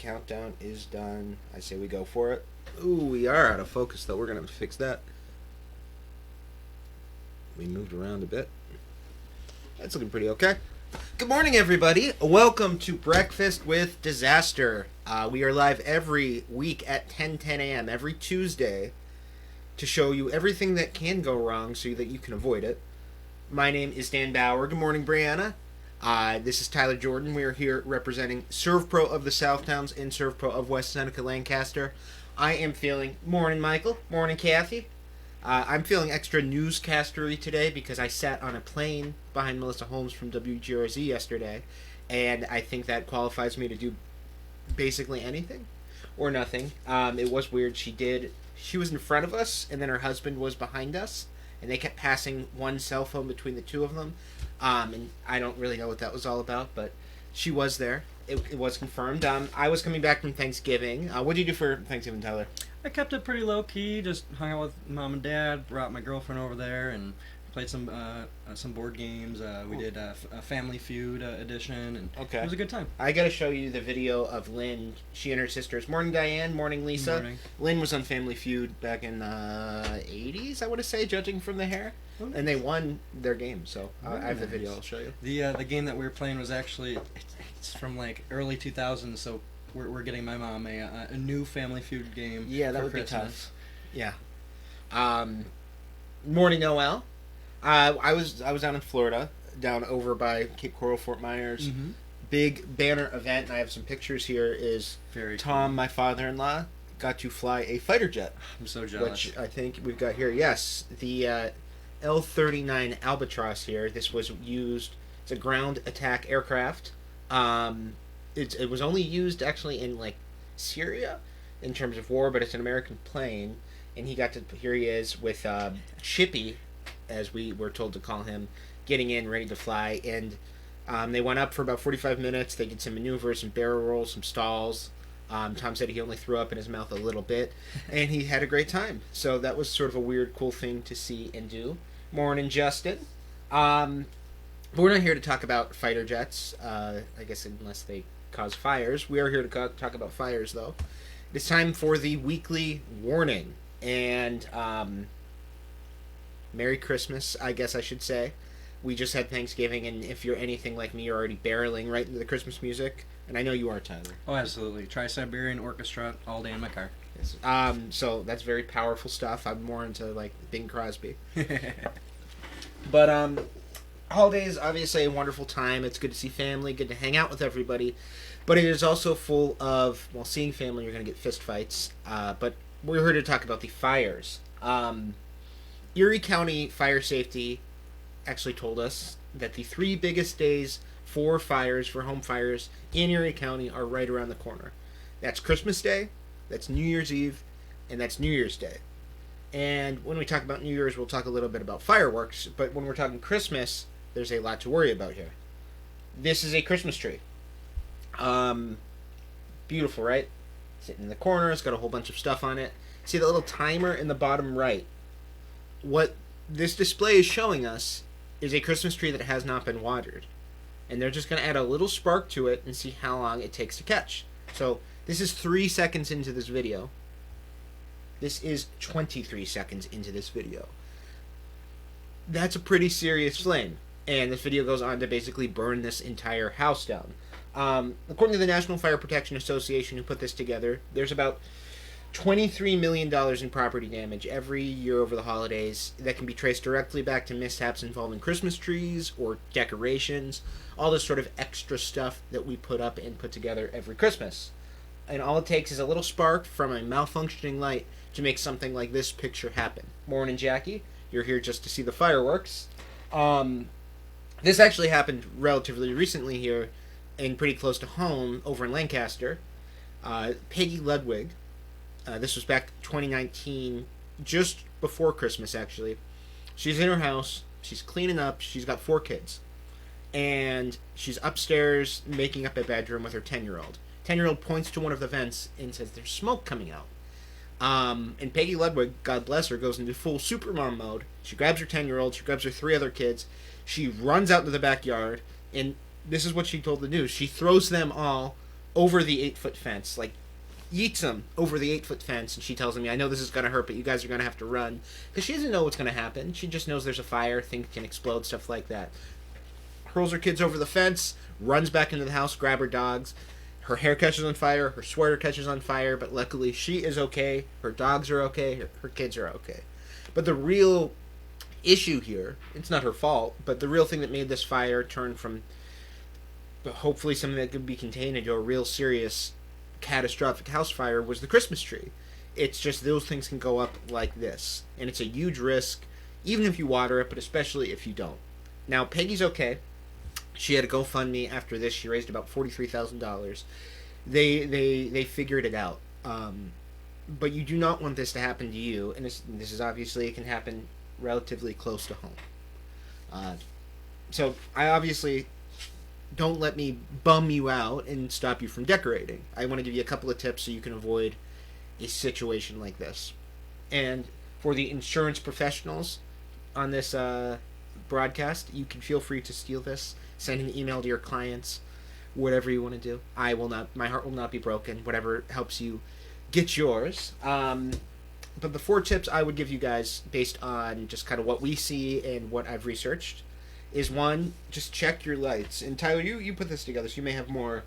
countdown is done. I say we go for it. Ooh, we are out of focus, though. We're going to have to fix that. We moved around a bit. That's looking pretty okay. Good morning, everybody. Welcome to Breakfast with Disaster. We are live every week at 10 a.m. every Tuesday to show you everything that can go wrong so that you can avoid it. My name is Dan Bauer. Good morning, Brianna. This is Tyler Jordan. We are here representing SERVPRO of the Southtowns and SERVPRO of West Seneca Lancaster. I am feeling, morning Michael, morning Kathy. I'm feeling extra newscastery today because I sat on a plane behind Melissa Holmes from WGRZ yesterday, and I think that qualifies me to do basically anything or nothing. It was weird. She was in front of us, and then her husband was behind us, and they kept passing one cell phone between the two of them. And I don't really know what that was all about, but she was there. It was confirmed. I was coming back from Thanksgiving. What did you do for Thanksgiving, Tyler? I kept it pretty low key. Just hung out with mom and dad. Brought my girlfriend over there and played some board games. We did a Family Feud edition, and it was a good time. I got to show you the video of Lynn. She and her sisters. Morning, Diane. Morning, Lisa. Morning. Lynn was on Family Feud back in the 80s, I want to say, judging from the hair. Oh, nice. And they won their game, so I have the video. I'll show you. The game that we were playing was actually it's from like early 2000s, so we're getting my mom a new Family Feud game. Yeah, that for would Christmas. be tough. Yeah. Morning, Noel. I was down in Florida, down over by Cape Coral, Fort Myers. Mm-hmm. Big banner event, and I have some pictures here. Is very Tom, cool. My father-in-law, got to fly a fighter jet. I'm so jealous. Which I think we've got here. Yes, the L-39 Albatross here. This was used. It's a ground attack aircraft. It was only used actually in like Syria in terms of war, but it's an American plane, and he got to. Here he is with Chippy, as we were told to call him, getting in, ready to fly. And they went up for about 45 minutes. They did some maneuvers, some barrel rolls, some stalls. Tom said he only threw up in his mouth a little bit, and he had a great time. So that was sort of a weird, cool thing to see and do. Morning, Justin. But we're not here to talk about fighter jets, I guess unless they cause fires. We are here to talk about fires, though. It's time for the weekly warning. And Merry Christmas, I guess I should say. We just had Thanksgiving, and if you're anything like me, you're already barreling right into the Christmas music. And I know you are, Tyler. Oh, absolutely. Tri-Siberian Orchestra all day in my car. Yes. So that's very powerful stuff. I'm more into, like, Bing Crosby. But, holidays, obviously a wonderful time. It's good to see family, good to hang out with everybody. But it is also full of, well, seeing family, you're going to get fist fights. But we're here to talk about the fires. Erie County Fire Safety actually told us that the 3 biggest days for fires, for home fires in Erie County are right around the corner. That's Christmas Day, that's New Year's Eve, and that's New Year's Day. And when we talk about New Year's, we'll talk a little bit about fireworks, but when we're talking Christmas, there's a lot to worry about here. This is a Christmas tree. Beautiful, right? Sitting in the corner, it's got a whole bunch of stuff on it. See the little timer in the bottom right? What this display is showing us is a Christmas tree that has not been watered. And they're just going to add a little spark to it and see how long it takes to catch. So this is 3 seconds into this video. This is 23 seconds into this video. That's a pretty serious flame. And this video goes on to basically burn this entire house down. According to the National Fire Protection Association, who put this together, there's about $23 million in property damage every year over the holidays that can be traced directly back to mishaps involving Christmas trees or decorations, all this sort of extra stuff that we put up and put together every Christmas. And all it takes is a little spark from a malfunctioning light to make something like this picture happen. Morning, Jackie. You're here just to see the fireworks. This actually happened relatively recently here and pretty close to home over in Lancaster. Peggy Ludwig, this was back 2019, just before Christmas actually. She's in her house, she's cleaning up, she's got 4 kids. And she's upstairs making up a bedroom with her 10-year-old. 10-year-old points to one of the vents and says there's smoke coming out. And Peggy Ludwig, God bless her, goes into full supermom mode. She grabs her 10-year-old, she grabs her 3 other kids, she runs out to the backyard, and this is what she told the news. She throws them all over the 8-foot fence, like yeets him over the 8-foot fence, and she tells me, I know this is going to hurt, but you guys are going to have to run. Because she doesn't know what's going to happen. She just knows there's a fire, things can explode, stuff like that. Hurls her kids over the fence, runs back into the house, grab her dogs. Her hair catches on fire, her sweater catches on fire, but luckily she is okay, her dogs are okay, her kids are okay. But the real issue here, it's not her fault, but the real thing that made this fire turn from hopefully something that could be contained into a real serious catastrophic house fire was the Christmas tree. It's just those things can go up like this, and it's a huge risk, even if you water it, but especially if you don't. Now, Peggy's okay. She had a GoFundMe after this. She raised about $43,000. They figured it out. But you do not want this to happen to you, and this is obviously, it can happen relatively close to home. So I obviously don't let me bum you out and stop you from decorating. I want to give you a couple of tips so you can avoid a situation like this. And for the insurance professionals on this broadcast, you can feel free to steal this, send an email to your clients, whatever you want to do. I will not. My heart will not be broken. Whatever helps you get yours. But the 4 tips I would give you guys, based on just kind of what we see and what I've researched, is 1, just check your lights. And Tyler, you put this together, so you may have more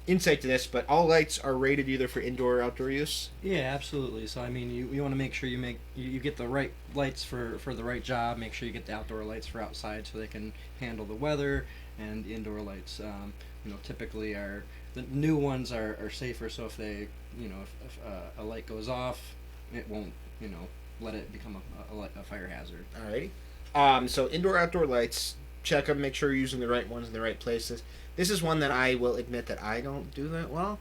insight to this, but all lights are rated either for indoor or outdoor use. Yeah, absolutely. So I mean, you want to make sure you get the right lights for the right job. Make sure you get the outdoor lights for outside so they can handle the weather, and the indoor lights, typically the new ones are safer. So if they, if a light goes off, it won't, let it become a fire hazard. Alrighty. So indoor outdoor lights, check them, make sure you're using the right ones in the right places. This is one that I will admit that I don't do that well,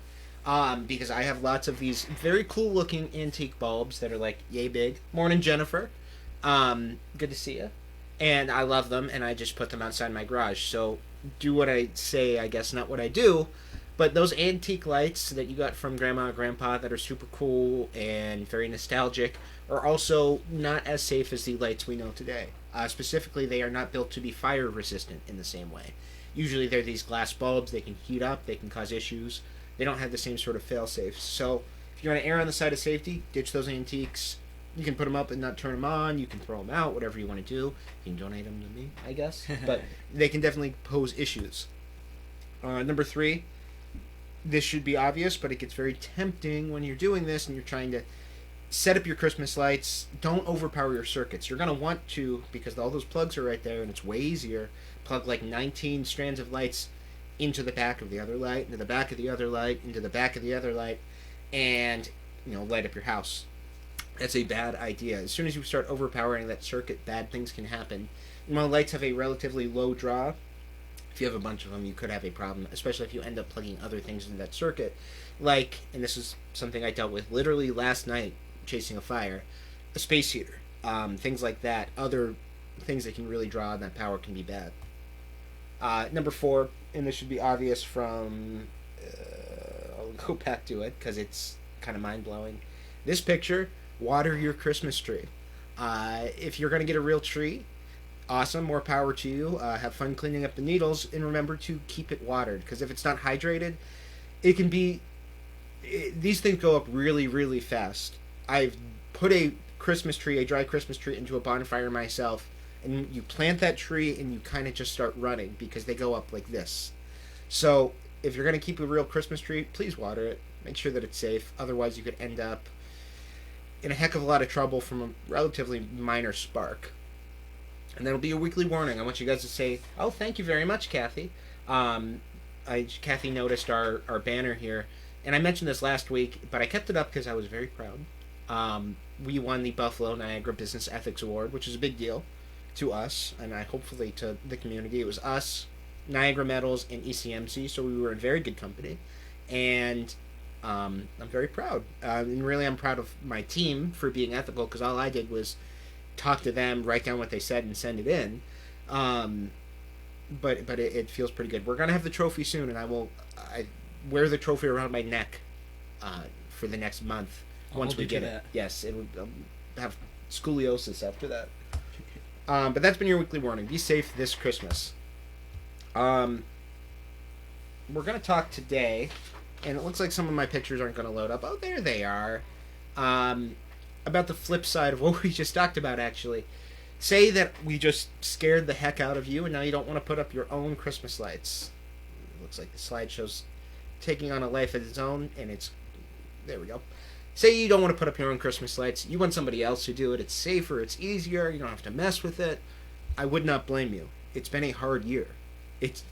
because I have lots of these very cool looking antique bulbs that are like yay big. Morning, Jennifer. Good to see you. And I love them, and I just put them outside my garage. So do what I say, I guess, not what I do. But those antique lights that you got from Grandma or Grandpa that are super cool and very nostalgic are also not as safe as the lights we know today. Specifically, they are not built to be fire resistant in the same way. Usually they're these glass bulbs, they can heat up, they can cause issues. They don't have the same sort of fail-safes. So if you want to err on the side of safety, ditch those antiques. You can put them up and not turn them on. You can throw them out, whatever you want to do. You can donate them to me, I guess. But they can definitely pose issues. Number 3, this should be obvious, but it gets very tempting when you're doing this and you're trying to set up your Christmas lights. Don't overpower your circuits. You're going to want to, because all those plugs are right there and it's way easier, plug like 19 strands of lights into the back of the other light, into the back of the other light, into the back of the other light, and light up your house. That's a bad idea. As soon as you start overpowering that circuit, bad things can happen. And while lights have a relatively low draw, if you have a bunch of them, you could have a problem, especially if you end up plugging other things into that circuit. Like, and this is something I dealt with literally last night, chasing a fire, a space heater, things like that. Other things that can really draw on that power can be bad. Number 4, and this should be obvious from, I'll go back to it because it's kind of mind-blowing. This picture, water your Christmas tree. If you're going to get a real tree, awesome, more power to you. Have fun cleaning up the needles, and remember to keep it watered, because if it's not hydrated, it can be, these things go up really, really fast. I've put a dry Christmas tree into a bonfire myself, and you plant that tree and you kind of just start running because they go up like this. So if you're going to keep a real Christmas tree, please water it. Make sure that it's safe. Otherwise, you could end up in a heck of a lot of trouble from a relatively minor spark. And that'll be a weekly warning. I want you guys to say, oh, thank you very much, Kathy. Kathy noticed our banner here. And I mentioned this last week, but I kept it up because I was very proud. We won the Buffalo Niagara Business Ethics Award, which is a big deal to us, and hopefully to the community. It was us, Niagara Metals, and ECMC, so we were in very good company. And I'm very proud. And really, I'm proud of my team for being ethical, because all I did was talk to them, write down what they said, and send it in. But it feels pretty good. We're going to have the trophy soon, and I wear the trophy around my neck for the next month. Once we get it. Yes, it would have scoliosis after that. But that's been your weekly warning. Be safe this Christmas. We're going to talk today and it looks like some of my pictures aren't going to load up. Oh, there they are. About the flip side of what we just talked about, actually. Say that we just scared the heck out of you, and now you don't want to put up your own Christmas lights. It looks like the slideshow's taking on a life of its own, and it's... There we go. Say you don't want to put up your own Christmas lights. You want somebody else to do it. It's safer. It's easier. You don't have to mess with it. I would not blame you. It's been a hard year. It's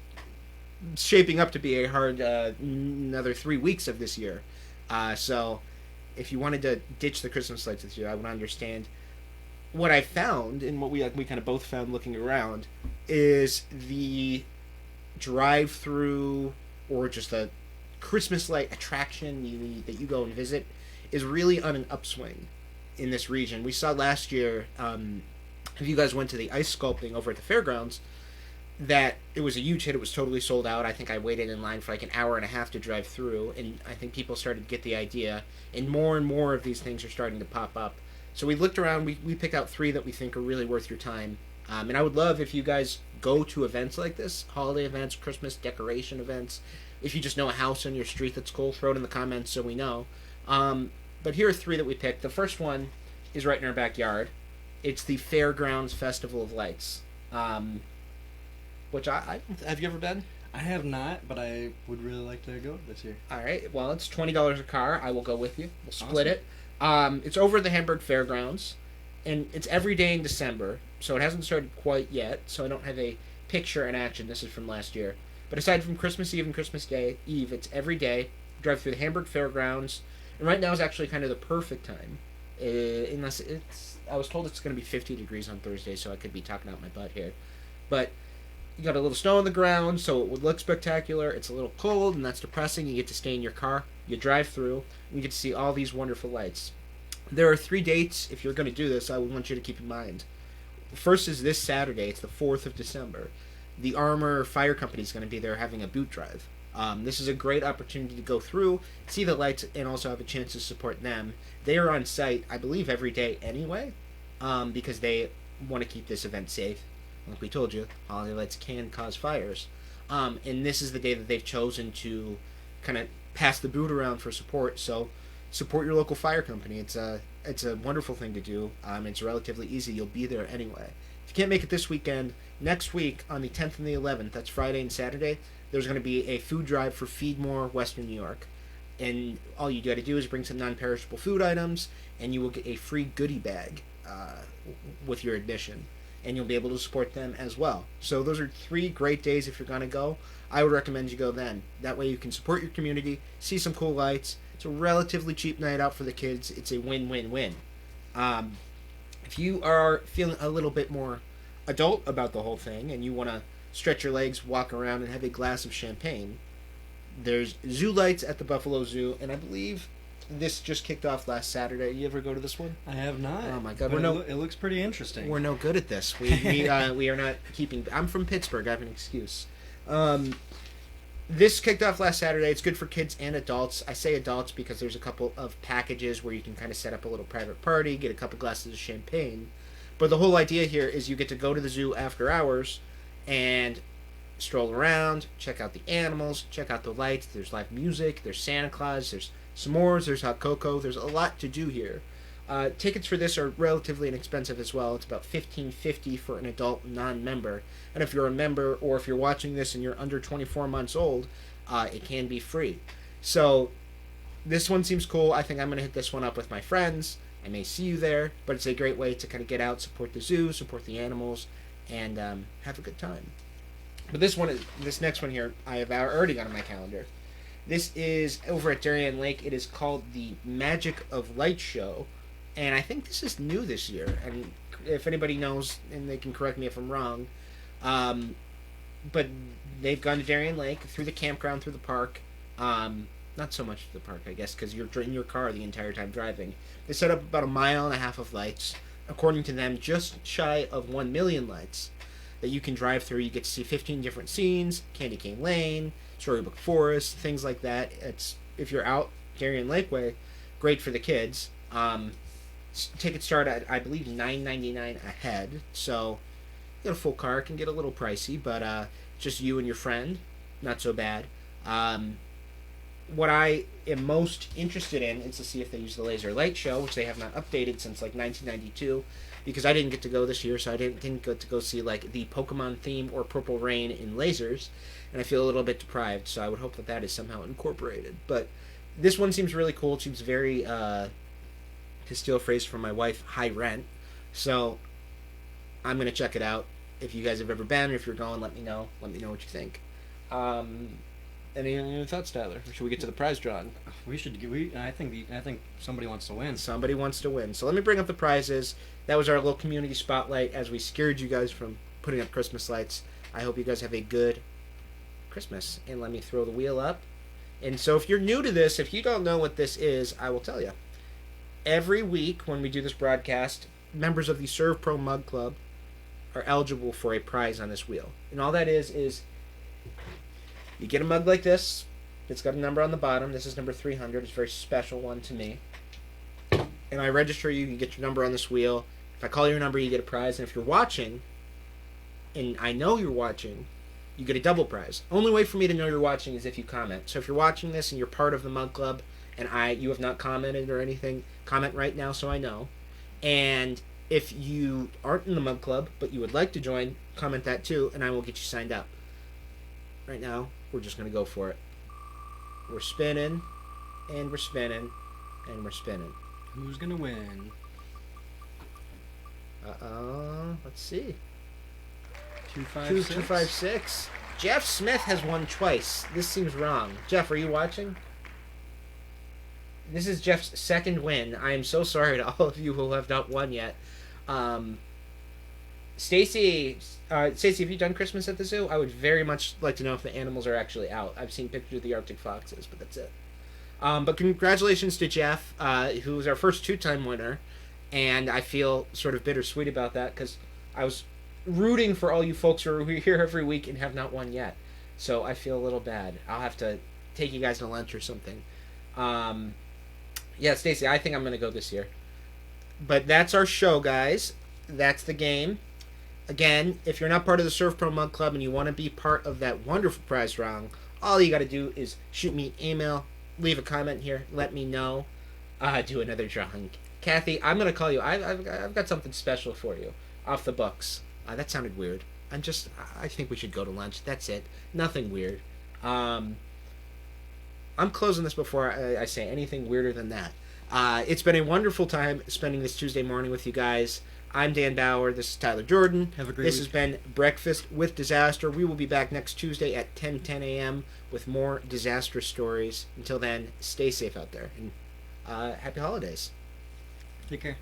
shaping up to be a hard another 3 weeks of this year. So if you wanted to ditch the Christmas lights this year, I would understand. What I found, and what we kind of both found looking around, is the drive-through or just a Christmas light attraction that you go and visit is really on an upswing in this region. We saw last year, if you guys went to the ice sculpting over at the fairgrounds, that it was a huge hit. It was totally sold out. I think I waited in line for like an hour and a half to drive through, and I think people started to get the idea, and more of these things are starting to pop up. So we looked around, we picked out 3 that we think are really worth your time. And I would love if you guys go to events like this, holiday events, Christmas decoration events. If you just know a house on your street that's cool, throw it in the comments so we know. But here are 3 that we picked. The first one is right in our backyard. It's the Fairgrounds Festival of Lights. Which I have you ever been? I have not, but I would really like to go this year. All right. Well, it's $20 a car. I will go with you. We'll split Awesome. it. It's over at the Hamburg Fairgrounds, and it's every day in December, so it hasn't started quite yet, so I don't have a picture in action. This is from last year. But aside from Christmas Eve and Christmas Day Eve, it's every day. Drive through the Hamburg Fairgrounds, and right now is actually kind of the perfect time. Unless I was told it's going to be 50 degrees on Thursday, so I could be talking out my butt here. But you got a little snow on the ground, so it would look spectacular. It's a little cold, and that's depressing. You get to stay in your car. You drive through, and you get to see all these wonderful lights. There are 3 dates, if you're going to do this, I would want you to keep in mind. First is this Saturday. It's the 4th of December. The Armor Fire Company is going to be there having a boot drive. This is a great opportunity to go through, see the lights, and also have a chance to support them. They are on site, I believe, every day anyway, because they want to keep this event safe. Like we told you, holiday lights can cause fires. And this is the day that they've chosen to kind of pass the boot around for support. So support your local fire company. It's a wonderful thing to do. It's relatively easy. You'll be there anyway. If you can't make it this weekend, next week on the 10th and the 11th, that's Friday and Saturday, there's going to be a food drive for Feed More Western New York. And all you got to do is bring some non-perishable food items, and you will get a free goodie bag with your admission. And you'll be able to support them as well. So those are 3 great days if you're going to go. I would recommend you go then. That way you can support your community, see some cool lights. It's a relatively cheap night out for the kids. It's a win-win-win. If you are feeling a little bit more adult about the whole thing and you want to stretch your legs, walk around, and have a glass of champagne, there's zoo lights at the Buffalo Zoo, and I believe this just kicked off last Saturday. You ever go to this one? I have not. Oh my God, But it looks pretty interesting. We're no good at this. We are not keeping. I'm from Pittsburgh. I have an excuse. This kicked off last Saturday. It's good for kids and adults. I say adults because there's a couple of packages where you can kind of set up a little private party, get a couple glasses of champagne. But the whole idea here is you get to go to the zoo after hours and stroll around, check out the animals, check out the lights. There's live music. There's Santa Claus. There's s'mores. There's hot cocoa. There's a lot to do here. Tickets for this are relatively inexpensive as well. It's about $15.50 for an adult non-member. And if you're a member or if you're watching this and you're under 24 months old, it can be free. So this one seems cool. I think I'm going to hit this one up with my friends. I may see you there, but it's a great way to kind of get out, support the zoo, support the animals, and have a good time. But this next one here, I have already got on my calendar. This is over at Darien Lake. It is called the Magic of Light Show. And I think this is new this year. And if anybody knows, and they can correct me if I'm wrong, but they've gone to Darien Lake, through the campground, through the park. Not so much the park, I guess, because you're in your car the entire time driving. They set up about 1.5 miles of lights. According to them, just shy of 1 million lights that you can drive through. You get to see 15 different scenes, Candy Cane Lane, Storybook Forest, things like that. It's, if you're out Darien Lakeway, great for the kids. Tickets start at, I believe, $9.99 a head. So, you get a full car. It can get a little pricey, but just you and your friend, not so bad. what I am most interested in is to see if they use the laser light show, which they have not updated since like 1992, because I didn't get to go this year, so I didn't get to go see like the Pokemon theme or Purple Rain in lasers, and I feel a little bit deprived. So I would hope that that is somehow incorporated. But this one seems really cool. It seems very, to steal a phrase from my wife, high rent. So I'm gonna check it out. If you guys have ever been, or if you're going, let me know. Let me know what you think. Any thoughts, Tyler? Or should we get to the prize drawing? We should. I think somebody wants to win. Somebody wants to win. So let me bring up the prizes. That was our little community spotlight as we scared you guys from putting up Christmas lights. I hope you guys have a good Christmas. And let me throw the wheel up. And so if you're new to this, if you don't know what this is, I will tell you. Every week when we do this broadcast, members of the SERVPRO Mug Club are eligible for a prize on this wheel. And all that is you get a mug like this. It's got a number on the bottom. This is number 300. It's a very special one to me. And I register you. You get your number on this wheel. If I call your number, you get a prize. And if you're watching, and I know you're watching, you get a double prize. Only way for me to know you're watching is if you comment. So if you're watching this and you're part of the Mug Club, and you have not commented or anything, comment right now so I know. And if you aren't in the Mug Club, but you would like to join, comment that too, and I will get you signed up. Right now, we're just going to go for it. We're spinning, and we're spinning, and we're spinning. Who's going to win? Let's see. 256. 256. Jeff Smith has won twice. This seems wrong. Jeff, are you watching? This is Jeff's second win. I am so sorry to all of you who have not won yet. Stacy, have you done Christmas at the zoo? I would very much like to know if the animals are actually out. I've seen pictures of the Arctic foxes, but that's it. But congratulations to Jeff, who was our first two-time winner, and I feel sort of bittersweet about that because I was rooting for all you folks who are here every week and have not won yet. So I feel a little bad. I'll have to take you guys to lunch or something. Yeah, Stacy, I think I'm going to go this year. But that's our show, guys. That's the game. Again, if you're not part of the SERVPRO Mug Club and you want to be part of that wonderful prize drawing, all you got to do is shoot me an email, leave a comment here, let me know, do another drawing. Kathy, I'm going to call you. I've got something special for you off the books. That sounded weird. I think we should go to lunch. That's it. Nothing weird. I'm closing this before I say anything weirder than that. It's been a wonderful time spending this Tuesday morning with you guys. I'm Dan Bauer. This is Tyler Jordan. Have a great This week. has been Breakfast with Disaster. We will be back next Tuesday at 10 a.m. with more disastrous stories. Until then, stay safe out there. And happy holidays. Take care.